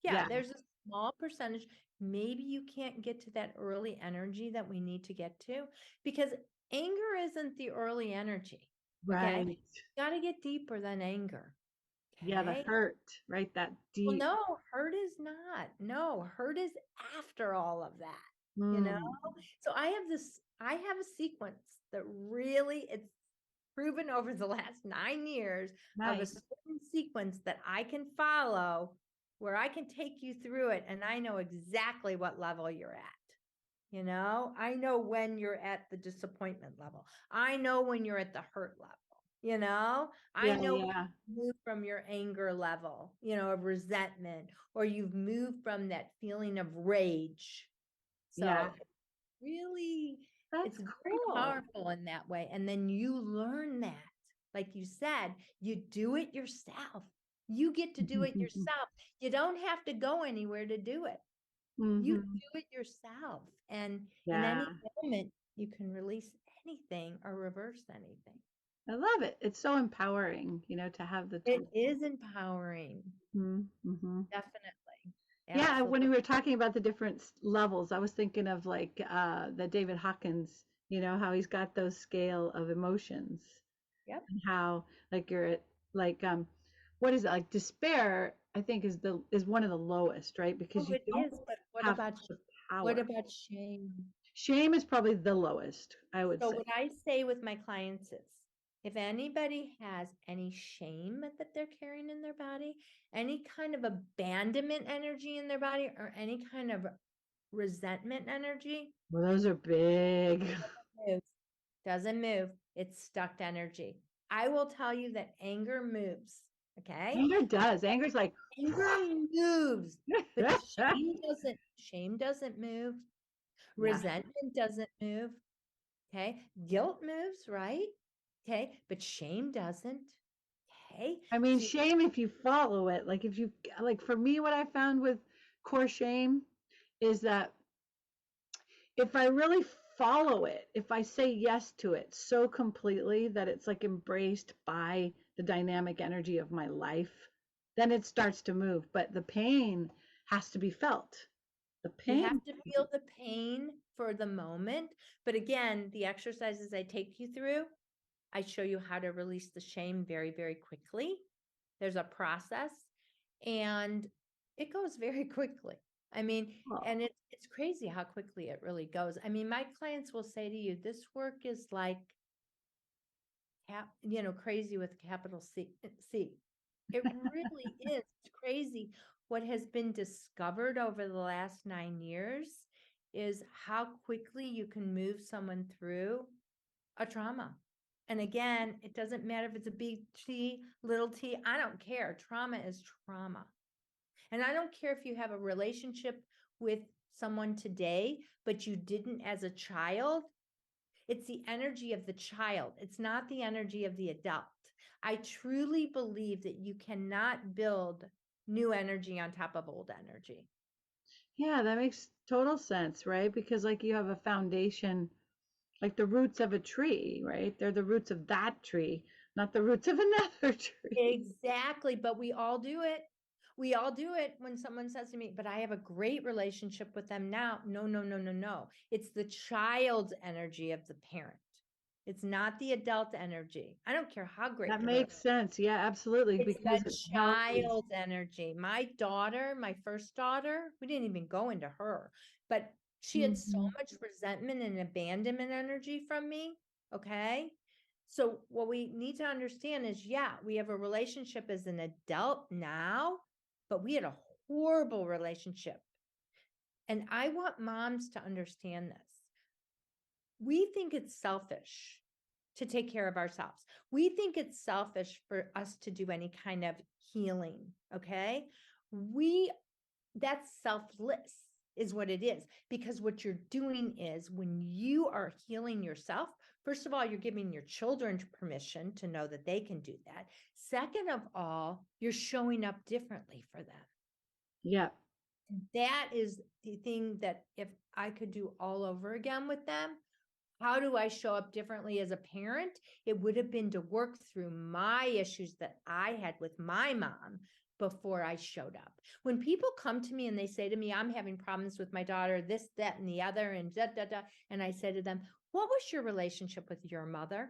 Speaker 2: Yeah,
Speaker 3: Yeah,
Speaker 2: there's a small percentage. Maybe you can't get to that early energy that we need to get to, because anger isn't the early energy. Okay.
Speaker 3: right.
Speaker 2: You got to get deeper than anger.
Speaker 3: Yeah, the
Speaker 2: Okay.
Speaker 3: hurt, right? That
Speaker 2: Well,
Speaker 3: deep.
Speaker 2: no, hurt is not. No, hurt is after all of that,
Speaker 3: Mm,
Speaker 2: So I have a sequence that really, it's proven over the last 9 years of a
Speaker 3: nice.
Speaker 2: certain sequence that I can follow, where I can take you through it, and I know exactly what level you're at. I know when you're at the disappointment level. I know when you're at the hurt level. I
Speaker 3: Yeah,
Speaker 2: know
Speaker 3: yeah,
Speaker 2: you move from your anger level, of resentment, or you've moved from that feeling of rage.
Speaker 3: yeah.
Speaker 2: So really,
Speaker 3: That's
Speaker 2: it's very
Speaker 3: cool.
Speaker 2: powerful in that way. And then you learn that, like you said, you do it yourself. You get to do it yourself. You don't have to go anywhere to do it. You
Speaker 3: Hmm.
Speaker 2: do it yourself. And in
Speaker 3: Yeah,
Speaker 2: any moment, you can release anything or reverse anything.
Speaker 3: I love it. It's so empowering, to have the
Speaker 2: It
Speaker 3: tool.
Speaker 2: is empowering.
Speaker 3: Mm-hmm.
Speaker 2: Definitely.
Speaker 3: Yeah,
Speaker 2: Absolutely.
Speaker 3: when we were talking about the different levels, I was thinking of like the David Hawkins, how he's got those scale of emotions
Speaker 2: Yep.
Speaker 3: and how like you're at like what is it, like despair, I think is one of the lowest, right? Because
Speaker 2: Oh,
Speaker 3: you
Speaker 2: it
Speaker 3: don't
Speaker 2: is. But
Speaker 3: have the
Speaker 2: what
Speaker 3: power.
Speaker 2: about shame?
Speaker 3: Shame is probably the lowest, I would
Speaker 2: So
Speaker 3: say.
Speaker 2: what I say with my clients is, If anybody has any shame that they're carrying in their body, any kind of abandonment energy in their body, or any kind of resentment energy,
Speaker 3: Well, those are big.
Speaker 2: doesn't move. It's stuck energy. I will tell you that anger moves. Okay.
Speaker 3: Anger does. Anger's like,
Speaker 2: Anger moves, but shame doesn't move.
Speaker 3: yeah.
Speaker 2: Resentment doesn't move. Okay. Guilt moves, right? Okay. But shame doesn't. Okay.
Speaker 3: I mean,
Speaker 2: See,
Speaker 3: shame if you follow it. Like if you, like for me, what I found with core shame is that if I really follow it, if I say yes to it so completely that it's like embraced by the dynamic energy of my life, then it starts to move. But the pain has to be felt. The
Speaker 2: you have
Speaker 3: pain.
Speaker 2: to feel the pain for the moment. But again, the exercises I take you through, I show you how to release the shame very, very quickly. There's a process and it goes very quickly. I mean,
Speaker 3: Oh,
Speaker 2: and it's crazy how quickly it really goes. I mean, my clients will say to you, this work is like, crazy with capital C. It really is. It's crazy. What has been discovered over the last 9 years is how quickly you can move someone through a trauma. And again, it doesn't matter if it's a big T, little t, I don't care. Trauma is trauma. And I don't care if you have a relationship with someone today, but you didn't as a child. It's the energy of the child. It's not the energy of the adult. I truly believe that you cannot build new energy on top of old energy.
Speaker 3: yeah, that makes total sense, right? Because like you have a foundation, like the roots of a tree, right? They're the roots of that tree, not the roots of another tree.
Speaker 2: Exactly. But we all do it. We all do it when someone says to me, but I have a great relationship with them now. No, no, no, no, no. It's the child's energy of the parent. It's not the adult energy. I don't care how great
Speaker 3: That
Speaker 2: your
Speaker 3: makes sense. Yeah, absolutely.
Speaker 2: It's
Speaker 3: Because
Speaker 2: the
Speaker 3: it's healthy.
Speaker 2: child's energy. My daughter, my first daughter, we didn't even go into her, but she had so
Speaker 3: Mhm.
Speaker 2: much resentment and abandonment energy from me. Okay. So what we need to understand is, yeah, we have a relationship as an adult now, but we had a horrible relationship. And I want moms to understand this. We think it's selfish to take care of ourselves. We think it's selfish for us to do any kind of healing. Okay. That's selfless is what it is, because what you're doing is when you are healing yourself, first of all, you're giving your children permission to know that they can do that. Second of all, you're showing up differently for them.
Speaker 3: Yeah.
Speaker 2: That is the thing that if I could do all over again with them, how do I show up differently as a parent? It would have been to work through my issues that I had with my mom before I showed up. When people come to me and they say to me, I'm having problems with my daughter, this, that, and the other, and da, da, da. And I say to them, what was your relationship with your mother?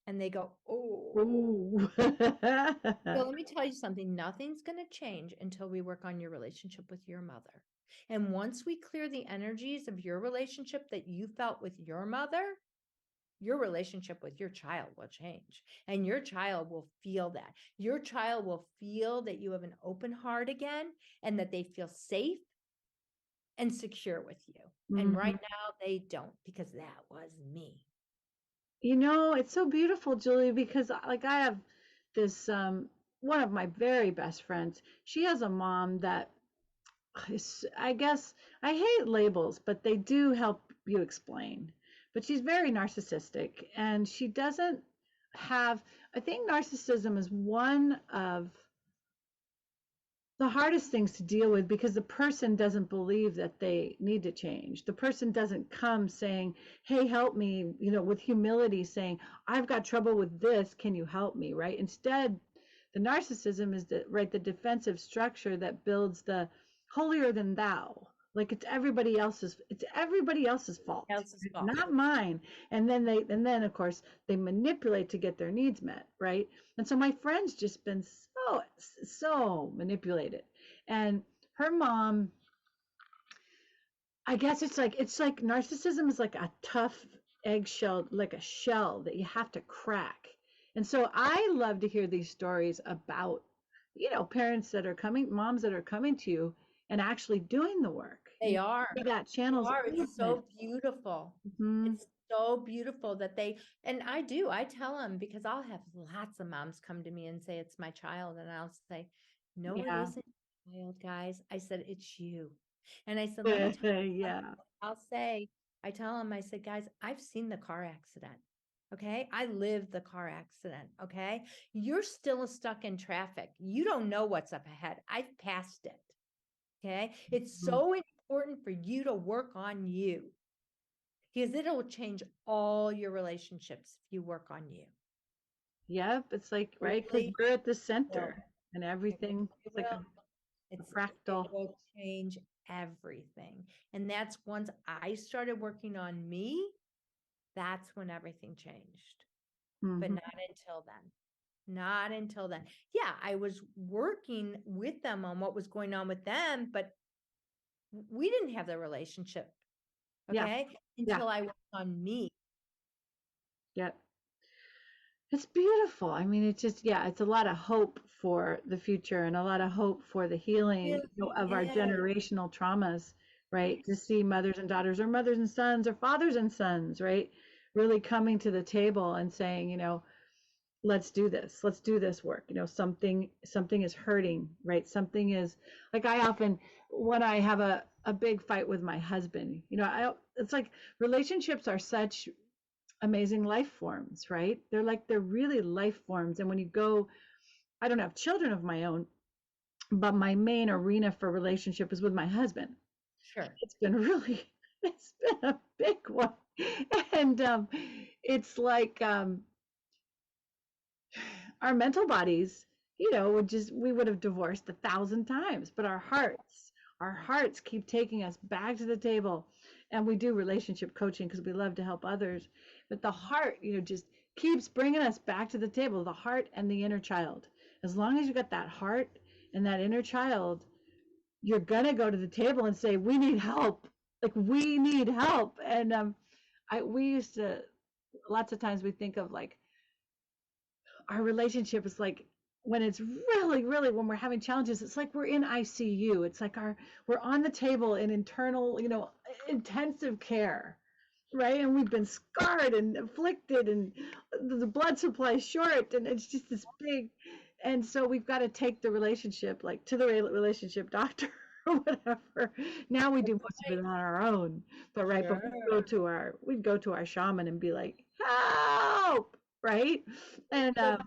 Speaker 2: And they go, oh.
Speaker 3: Ooh.
Speaker 2: So let me tell you something. Nothing's going to change until we work on your relationship with your mother. And once we clear the energies of your relationship that you felt with your mother, your relationship with your child will change. And your child will feel that. Your child will feel that you have an open heart again and that they feel safe and secure with you. And right
Speaker 3: Mhm.
Speaker 2: now they don't, because that was me.
Speaker 3: You know, it's so beautiful, Julie, because like I have this one of my very best friends. She has a mom that is, I guess I hate labels, but they do help you explain. But she's very narcissistic and she doesn't have, I think narcissism is one of the hardest things to deal with because the person doesn't believe that they need to change. The person doesn't come saying, hey, help me, you know, with humility saying, I've got trouble with this, can you help me, right? Instead, the narcissism is the defensive structure that builds the holier than thou. Like it's everybody else's fault,
Speaker 2: Else's fault.
Speaker 3: not mine. And then of course they manipulate to get their needs met, right? And so my friend's just been so manipulated. And her mom, I guess it's like narcissism is like a tough eggshell, like a shell that you have to crack. And so I love to hear these stories about, parents that are coming, moms that are coming to you and actually doing the work.
Speaker 2: They are.
Speaker 3: That channels.
Speaker 2: It's so beautiful.
Speaker 3: Mm-hmm.
Speaker 2: It's so beautiful that and I tell them, because I'll have lots of moms come to me and say, it's my child. And I'll say, no, it isn't your child, guys. I said, it's you. And I said, let me tell you,
Speaker 3: Yeah.
Speaker 2: I tell them, I said, guys, I've seen the car accident. Okay. I lived the car accident. Okay. You're still stuck in traffic. You don't know what's up ahead. I've passed it. Okay. It's so important for you to work on you, because it'll change all your relationships if you work on you.
Speaker 3: Yep. It's like, right, because we're at the center and everything. It's like a fractal.
Speaker 2: It will change everything. And that's once I started working on me, that's when everything changed. But not until then. Not until then. Yeah, I was working with them on what was going on with them, but we didn't have the relationship. Okay. Until I worked on me.
Speaker 3: Yep. It's beautiful. I mean, it's just, it's a lot of hope for the future and a lot of hope for the healing of our generational traumas, right? To see mothers and daughters, or mothers and sons, or fathers and sons, right? Really coming to the table and saying, let's do this. Let's do this work. Something is hurting, right? Something is, like, I often, when I have a big fight with my husband, it's like relationships are such amazing life forms, right? They're really life forms. And when you go, I don't have children of my own, but my main arena for relationship is with my husband.
Speaker 2: Sure.
Speaker 3: It's been a big one. And it's like our mental bodies, we would have divorced 1,000 times, but our hearts keep taking us back to the table. And we do relationship coaching because we love to help others. But the heart, just keeps bringing us back to the table, the heart and the inner child. As long as you got that heart and that inner child, you're going to go to the table and say, we need help. Like, we need help. And we used to, lots of times we think of, like, our relationship is like, when it's really, really, when we're having challenges, it's like we're in ICU. It's like we're on the table in internal, intensive care, right? And we've been scarred and afflicted, and the blood supply is short, and it's just this big. And so we've got to take the relationship, like, to the relationship doctor or whatever. Now we do most of it on our own, but right, but we'd go to our shaman and be like, help, right? And
Speaker 2: that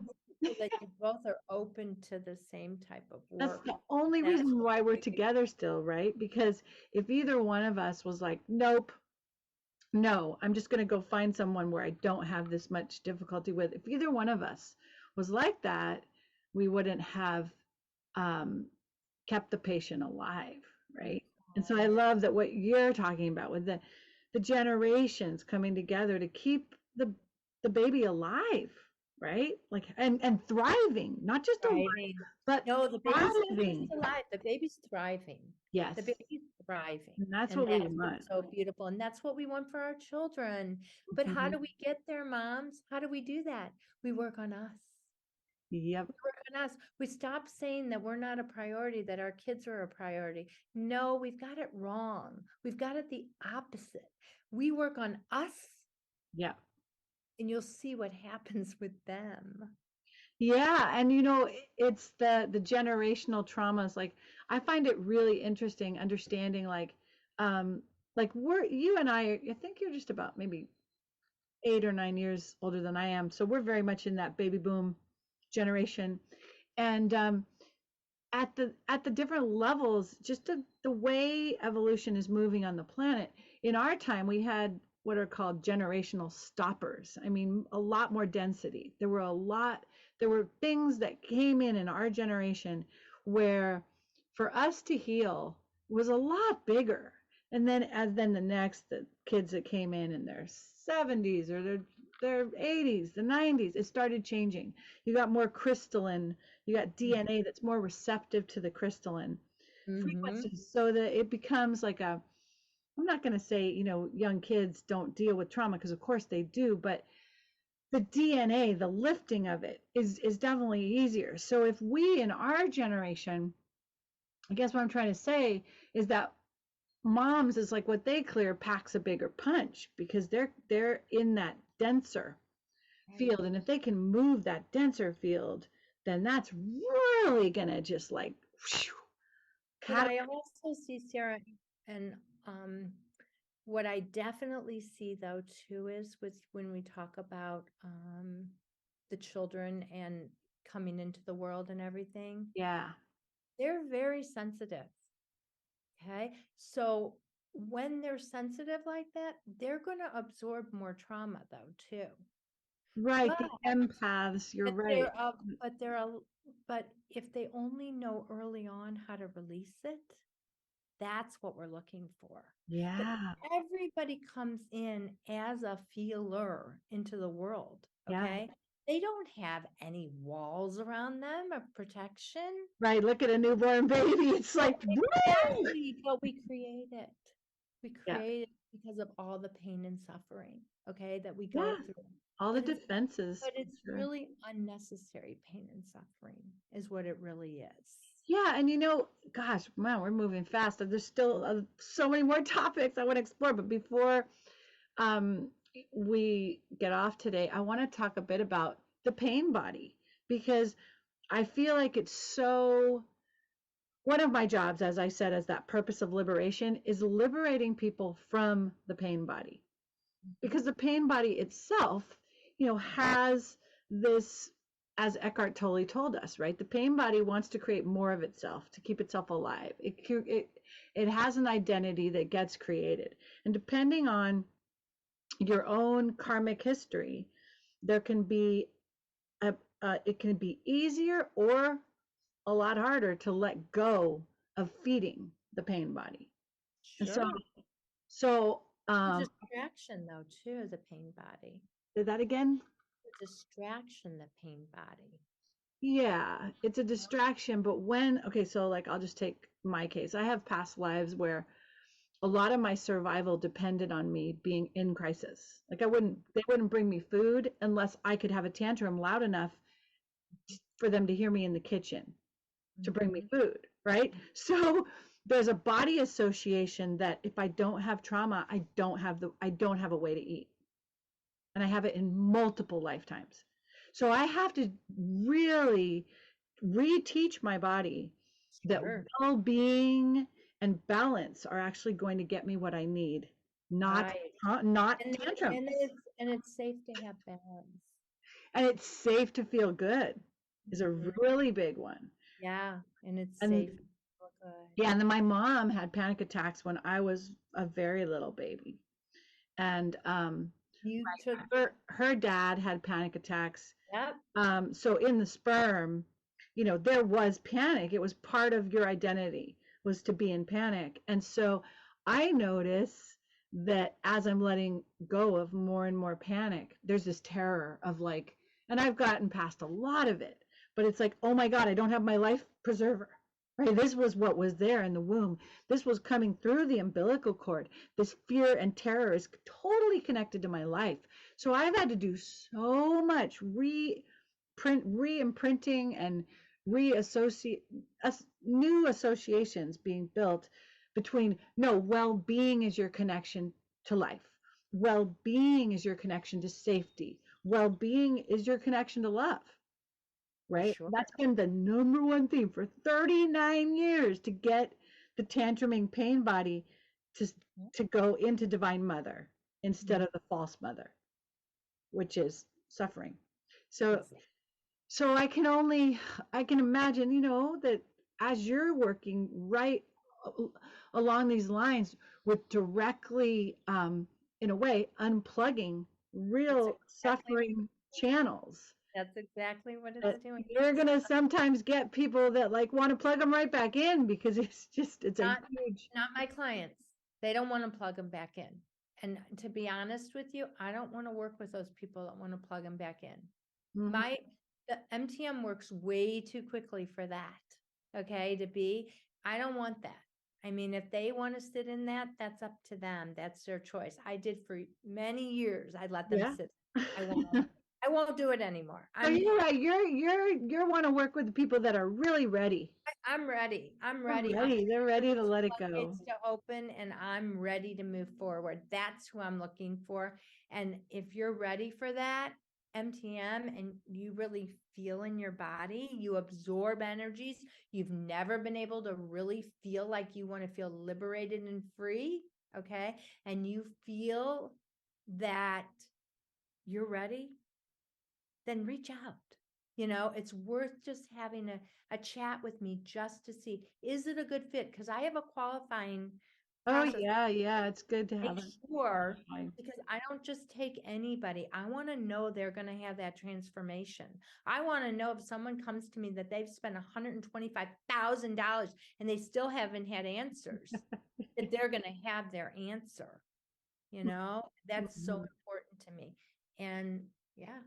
Speaker 2: you both are open to the same type of work.
Speaker 3: That's the only reason why we're together still, right? Because if either one of us was like, nope, no, I'm just going to go find someone where I don't have this much difficulty with. If either one of us was like that, we wouldn't have kept the patient alive, right? And so I love that what you're talking about with the generations coming together to keep the baby alive, right? Like, and thriving, not just alive, but
Speaker 2: no, the baby's
Speaker 3: thriving.
Speaker 2: alive. The baby's thriving.
Speaker 3: Yes.
Speaker 2: The baby's thriving.
Speaker 3: And that's what we want.
Speaker 2: So beautiful. And that's what we want for our children. But how do we get there, moms? How do we do that? We work on us.
Speaker 3: Yep.
Speaker 2: We work on us. We stop saying that we're not a priority, that our kids are a priority. No, we've got it wrong. We've got it the opposite. We work on us.
Speaker 3: Yeah.
Speaker 2: And you'll see what happens with them.
Speaker 3: Yeah. And it's the generational traumas. Like, I find it really interesting understanding, like you and I think you're just about maybe 8 or 9 years older than I am. So we're very much in that baby boom generation. And at the different levels, just the way evolution is moving on the planet. In our time, we had what are called generational stoppers. I mean, a lot more density. There were things that came in our generation where for us to heal was a lot bigger. And then the kids that came in their 70s or their 80s, the 90s, it started changing. You got more crystalline, you got DNA that's more receptive to the crystalline frequencies, so that it becomes like I'm not going to say, young kids don't deal with trauma, because of course they do, but the DNA, the lifting of it is definitely easier. So if we in our generation, I guess what I'm trying to say is that moms is like what they clear packs a bigger punch, because they're in that denser field. And if they can move that denser field, then that's really gonna just like whew,
Speaker 2: But I also see, Sarah, and what I definitely see though too is with when we talk about the children and coming into the world and everything,
Speaker 3: yeah,
Speaker 2: they're very sensitive. Okay. So when they're sensitive like that, they're going to absorb more trauma though too.
Speaker 3: right.
Speaker 2: But,
Speaker 3: The empaths, you're
Speaker 2: but
Speaker 3: right.
Speaker 2: but if they only know early on how to release it, that's what we're looking for. But
Speaker 3: Yeah,
Speaker 2: everybody comes in as a feeler into the world.
Speaker 3: yeah,
Speaker 2: Okay. They don't have any walls around them of protection.
Speaker 3: right. Look at a newborn baby. It's like, woo!
Speaker 2: Exactly, but we create it. We
Speaker 3: Yeah,
Speaker 2: create it because of all the pain and suffering, okay, that we
Speaker 3: yeah.
Speaker 2: go through.
Speaker 3: All the
Speaker 2: But it's
Speaker 3: defenses.
Speaker 2: but it's
Speaker 3: Sure.
Speaker 2: really unnecessary pain and suffering is what it really is.
Speaker 3: Yeah, and gosh, man, we're moving fast. There's still so many more topics I want to explore. But before um, we get off today, I want to talk a bit about the pain body, because I feel like it's so. One of my jobs, as I said, as that purpose of liberation, is liberating people from the pain body, because the pain body itself, has this, as Eckhart Tolle told us, right? The pain body wants to create more of itself, to keep itself alive. It has an identity that gets created, and depending on your own karmic history, there can be it can be easier or a lot harder to let go of feeding the pain body. And
Speaker 2: Sure.
Speaker 3: so
Speaker 2: The distraction though too is a pain body.
Speaker 3: say that again.
Speaker 2: The distraction, the pain body.
Speaker 3: Yeah, it's a distraction, but okay, so like I'll just take my case. I have past lives where a lot of my survival depended on me being in crisis. Like they wouldn't bring me food unless I could have a tantrum loud enough for them to hear me in the kitchen to bring me food, right? So there's a body association that if I don't have trauma, I don't have a way to eat. And I have it in multiple lifetimes. So I have to really reteach my body that well-being and balance are actually going to get me what I need, not tantrums.
Speaker 2: And it's safe to have balance.
Speaker 3: And it's safe to feel good is a really big one.
Speaker 2: Yeah, and it's safe to feel good.
Speaker 3: Yeah, and then my mom had panic attacks when I was a very little baby. And her dad had panic attacks.
Speaker 2: Yep.
Speaker 3: So in the sperm, there was panic. It was part of your identity, was to be in panic. And so I notice that as I'm letting go of more and more panic, there's this terror of like, and I've gotten past a lot of it, but it's like, oh my God, I don't have my life preserver. Right? This was what was there in the womb. This was coming through the umbilical cord. This fear and terror is totally connected to my life. So I've had to do so much re-imprinting and new associations being built between, no, well-being is your connection to life. Well-being is your connection to safety. Well-being is your connection to love. Right?
Speaker 2: Sure.
Speaker 3: That's been the number one theme for 39 years, to get the tantruming pain body to go into Divine Mother instead of the false mother, which is suffering. So I can imagine, that as you're working right along these lines with directly, in a way, unplugging real suffering channels.
Speaker 2: That's exactly what it's doing.
Speaker 3: You're going to sometimes get people that like want to plug them right back in, because it's
Speaker 2: not my clients. They don't want to plug them back in. And to be honest with you, I don't want to work with those people that want to plug them back in. The MTM works way too quickly for that. Okay. I don't want that. I mean, if they want to sit in that, that's up to them. That's their choice. I did for many years. I let them
Speaker 3: Yeah.
Speaker 2: sit. I won't do it anymore.
Speaker 3: So you're right. You're want to work with the people that are really ready.
Speaker 2: I'm ready. I'm
Speaker 3: They're
Speaker 2: ready.
Speaker 3: ready. They're ready to let it go.
Speaker 2: Floodgates to open, and I'm ready to move forward. That's who I'm looking for. And if you're ready for that, MTM, and you really feel in your body, you absorb energies. You've never been able to really feel like you want to feel liberated and free. Okay. And you feel that you're ready, then reach out. It's worth just having a chat with me just to see, is it a good fit? Because I have a qualifying
Speaker 3: Oh
Speaker 2: process.
Speaker 3: yeah. It's good to
Speaker 2: Make
Speaker 3: have it.
Speaker 2: sure,
Speaker 3: Fine.
Speaker 2: because I don't just take anybody. I want to know they're going to have that transformation. I want to know if someone comes to me that they've spent $125,000 and they still haven't had answers, that they're going to have their answer. That's so
Speaker 3: Mhm.
Speaker 2: important to me. And yeah.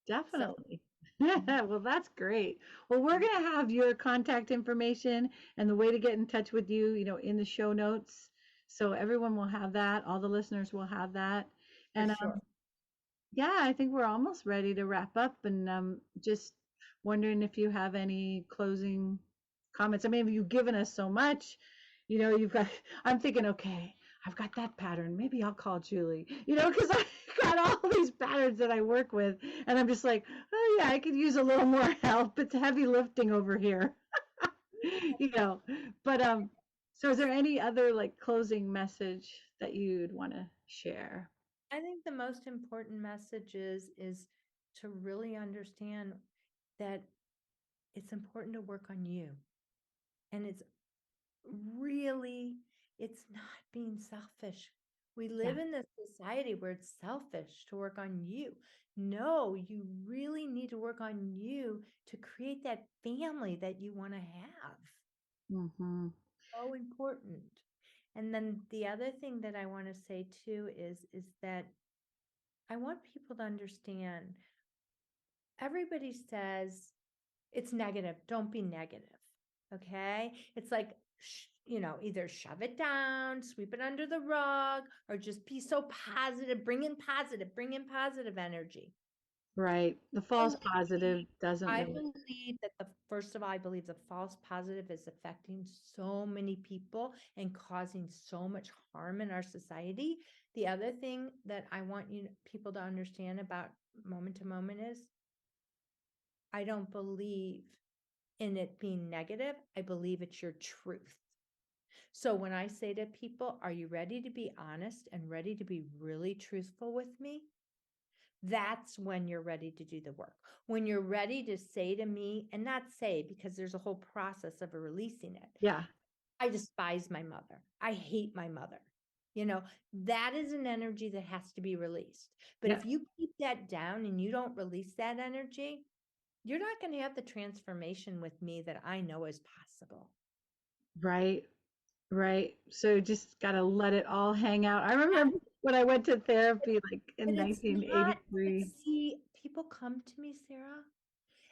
Speaker 3: Definitely. Well, that's great. Well, we're going to have your contact information and the way to get in touch with you, in the show notes. So everyone will have that. All the listeners will have that.
Speaker 2: For
Speaker 3: And
Speaker 2: sure.
Speaker 3: yeah, I think we're almost ready to wrap up, and just wondering if you have any closing comments. I mean, you've given us so much, you've got, I'm thinking, okay, I've got that pattern. Maybe I'll call Julie, because I got all these patterns that I work with, and I'm just like, oh yeah, I could use a little more help. It's heavy lifting over here, you know. But so is there any other like closing message that you'd want to share?
Speaker 2: I think the most important message is to really understand that it's important to work on you. And it's not being selfish. We live
Speaker 3: Yeah.
Speaker 2: in this society where it's selfish to work on you. No, you really need to work on you to create that family that you want to have.
Speaker 3: Mm-hmm.
Speaker 2: So important. And then the other thing that I want to say too is that I want people to understand, everybody says it's negative. Don't be negative. Okay. It's like, either shove it down, sweep it under the rug, or just be so positive, bring in positive energy.
Speaker 3: Right. The false positive doesn't
Speaker 2: I
Speaker 3: really.
Speaker 2: believe that first of all, I believe the false positive is affecting so many people and causing so much harm in our society. The other thing that I want people to understand about moment to moment is, I don't believe in it being negative. I believe it's your truth. So when I say to people, are you ready to be honest and ready to be really truthful with me? That's when you're ready to do the work. When you're ready to say to me, and not say, because there's a whole process of releasing it.
Speaker 3: Yeah.
Speaker 2: I despise my mother. I hate my mother. That is an energy that has to be released. But
Speaker 3: Yeah.
Speaker 2: if you keep that down and you don't release that energy, you're not going to have the transformation with me that I know is possible.
Speaker 3: Right. Right. So just got to let it all hang out. I remember when I went to therapy like in
Speaker 2: But it's not,
Speaker 3: 1983.
Speaker 2: see, people come to me, Sarah,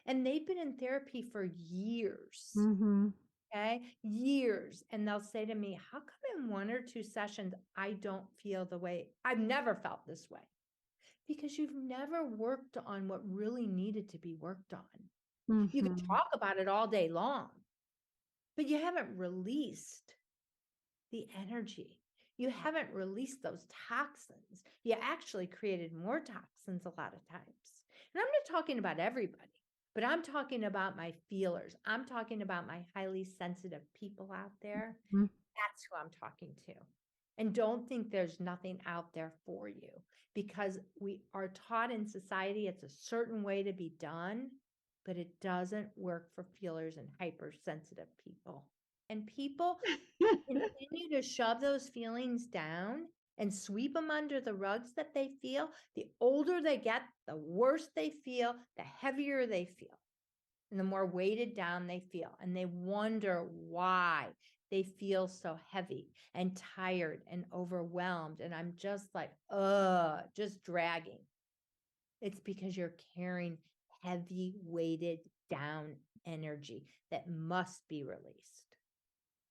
Speaker 2: and they've been in therapy for years.
Speaker 3: Mm-hmm.
Speaker 2: Okay. Years. And they'll say to me, how come in 1 or 2 sessions, I don't feel the way I've never felt this way? Because you've never worked on what really needed to be worked on. You can
Speaker 3: Mm-hmm.
Speaker 2: talk about it all day long, but you haven't released the energy. You haven't released those toxins. You actually created more toxins a lot of times. And I'm not talking about everybody, but I'm talking about my feelers. I'm talking about my highly sensitive people out there.
Speaker 3: Mm-hmm.
Speaker 2: That's who I'm talking to. And don't think there's nothing out there for you, because we are taught in society it's a certain way to be done, but it doesn't work for feelers and hypersensitive people. And people continue to shove those feelings down and sweep them under the rugs that they feel. The older they get, the worse they feel, the heavier they feel, and the more weighted down they feel. And they wonder why they feel so heavy and tired and overwhelmed. And I'm just like, just dragging. It's because you're carrying heavy weighted down energy that must be released.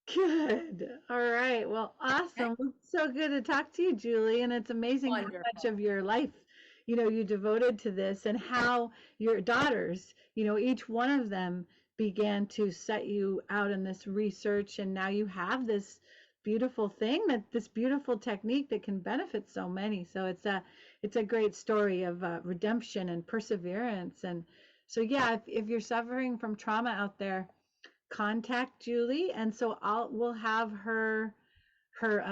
Speaker 3: Good. All right. Well, awesome. It's so good to talk to you, Julie. And it's amazing how much
Speaker 2: Wonderful.
Speaker 3: of your life, you devoted to this and how your daughters, each one of them began to set you out in this research. And now you have this beautiful thing this beautiful technique that can benefit so many. So it's a great story of redemption and perseverance. And so, yeah, if you're suffering from trauma out there, contact Julie, and so we'll have her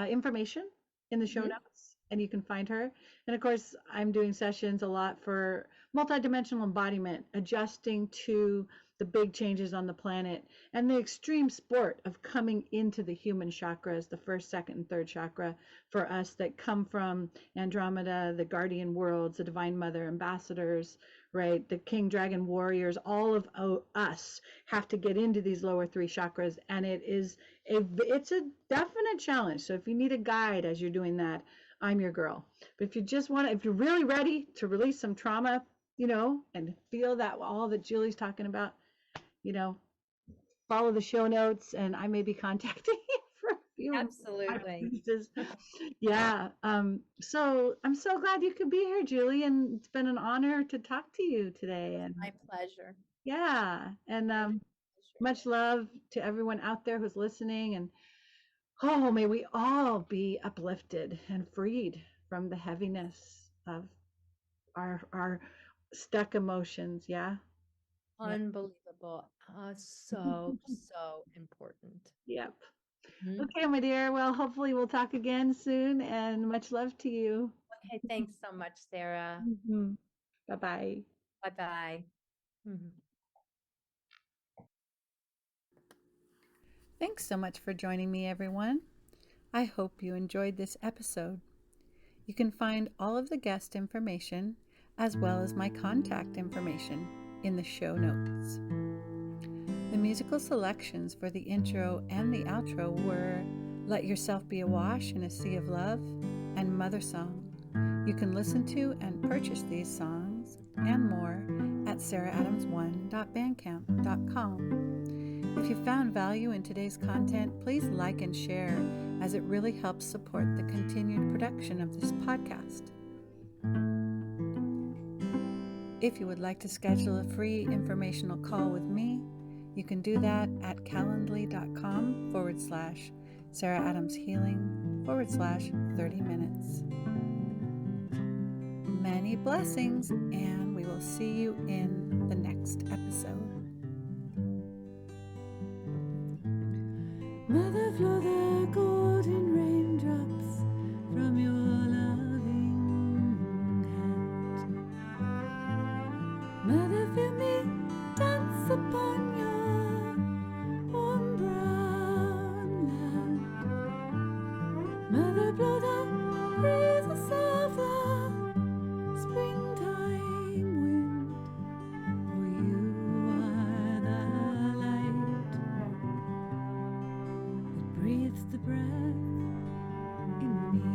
Speaker 3: information in the show
Speaker 2: Mhm.
Speaker 3: notes, and you can find her. And of course, I'm doing sessions a lot for multidimensional embodiment, adjusting to the big changes on the planet and the extreme sport of coming into the human chakras, the first, second, and third chakra for us that come from Andromeda, the guardian worlds, the divine mother ambassadors, right? The king dragon warriors, all of us have to get into these lower three chakras, and it's a definite challenge. So if you need a guide as you're doing that, I'm your girl. But if you're really ready to release some trauma, and feel that all that Julie's talking about, follow the show notes, and I may be contacting you for a few
Speaker 2: Absolutely.
Speaker 3: pieces. Yeah. So I'm so glad you could be here, Julie, and it's been an honor to talk to you today. And
Speaker 2: My pleasure.
Speaker 3: yeah, and
Speaker 2: My pleasure.
Speaker 3: much love to everyone out there who's listening. And oh, may we all be uplifted and freed from the heaviness of our stuck emotions. Yeah. Yeah.
Speaker 2: Unbelievable. So important.
Speaker 3: Yep.
Speaker 2: Mhm.
Speaker 3: Okay, my dear. Well, hopefully we'll talk again soon, and much love to you.
Speaker 2: Okay, thanks so much, Sarah.
Speaker 3: Bye bye.
Speaker 2: Bye-bye. Mhm.
Speaker 1: Thanks so much for joining me, everyone. I hope you enjoyed this episode. You can find all of the guest information as well as my contact information in the show notes. The musical selections for the intro and the outro were Let Yourself Be Awash in a Sea of Love and Mother Song. You can listen to and purchase these songs and more at sarahdams1.bandcamp.com. If you found value in today's content, please like and share, as it really helps support the continued production of this podcast. If you would like to schedule a free informational call with me, you can do that at calendly.com/SarahAdamsHealing/30 minutes. Many blessings, and we will see you in the next episode.
Speaker 4: Mother, flow the golden raindrops from your loving hand. Mother, feel me dance upon your warm brown land. Mother, blow the breezes of the springtime wind, for you are the light that breathes the breath in me.